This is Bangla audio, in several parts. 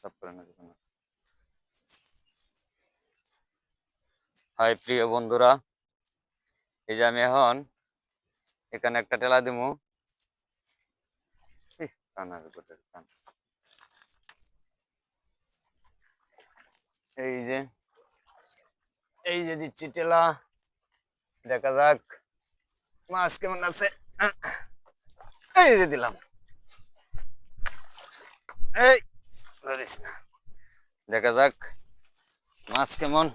সাফ করে না। হাই প্রিয় বন্ধুরা, এই যে আমি এখন এখানে একটা টেলা দিমু। এই যে দিচ্ছি টেলা, দেখা যাক মাছ কেমন আছে। এই যে দিলাম, এই দেখা যাক মাছ কেমন।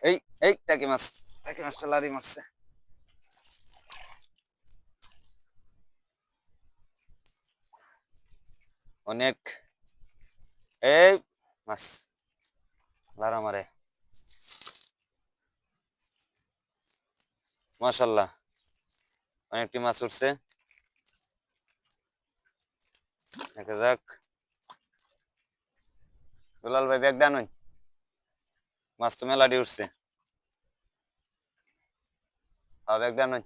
এই এই টাকি মাছটা লারি মারছে। অনেক এই মাছ লারা মারে, মাশাআল্লাহ অনেকটি মাছ উঠছে। দেখা যাক। দুলাল ভাই ব্যাগ ডানুন, মাছ তো মেলাডি উঠছে। ব্যাগ ডানুন।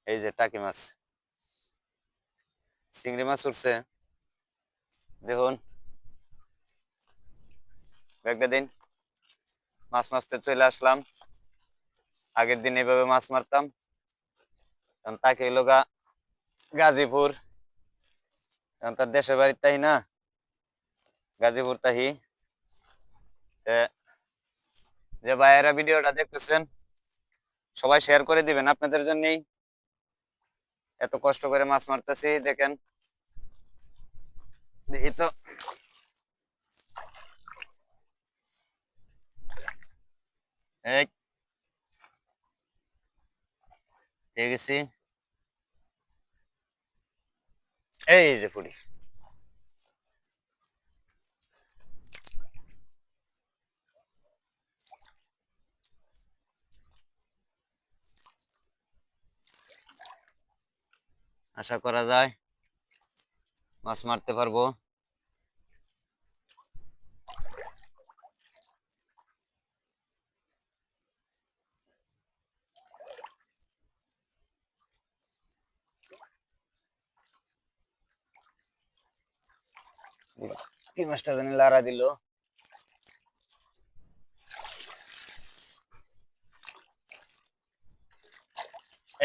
এই যে টাকি মাছ, চিংড়ি মাছ উঠছে। দেখুন ব্যাগটা দিন। মাছ মারতে চলে আসলাম। আগের দিন এইভাবে মাছ মারতাম, কারণ তাকে হইল গাজীপুর, কারণ তার দেশের বাড়ির তাই না, গাজীপুর তাহি। যে ভাইয়েরা ভিডিওটা দেখতেছেন সবাই শেয়ার করে দিবেন, আপনাদের জন্যই এত কষ্ট করে মাছ মারতেছি। দেখেন দেখি তো, পেয়ে গেছি। এই যে পুরি, আশা করা যায় মাছ মারতে পারবো। কি মাছটা জানি লারা দিল।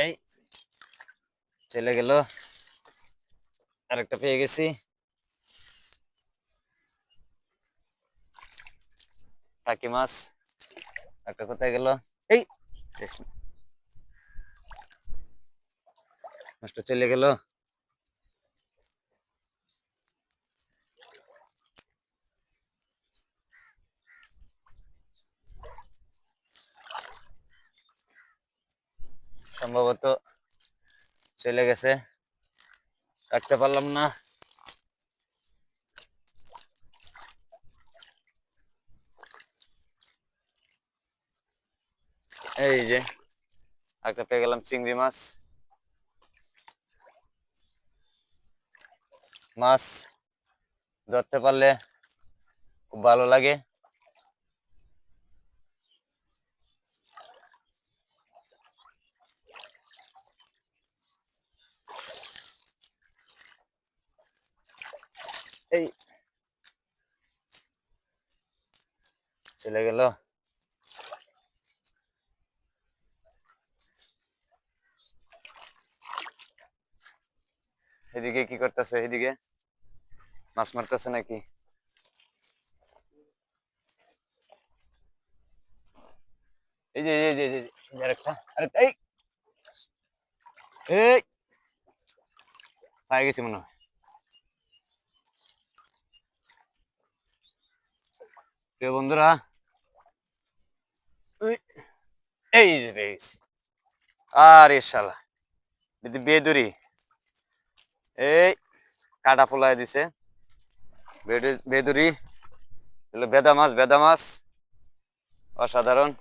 এই চলে গেল, আরেকটা পেয়ে গেছি। টাকি মাছ একটা কোথায় গেল? এই মাছটা চলে গেল। সম্ভবত চলে গেছে, রাখতে পারলাম না। এই যে একটা পেয়ে গেলাম চিংড়ি মাছ। মাছ ধরতে পারলে খুব ভালো লাগে। এই চলে গেল। এদিকে কি করতেছে? এদিকে মাছ মারতেছে নাকি? এই যে এই যে আরেকটা আরেকটা, এই এই পাই গেছি মনে হয়। প্রিয় বন্ধুরা, এই যে পেয়ে গেছি। আরে শালা বেদুরি, এই কাটা ফুলাই দিছে। বেদুরি, বেদা মাছ অসাধারণ।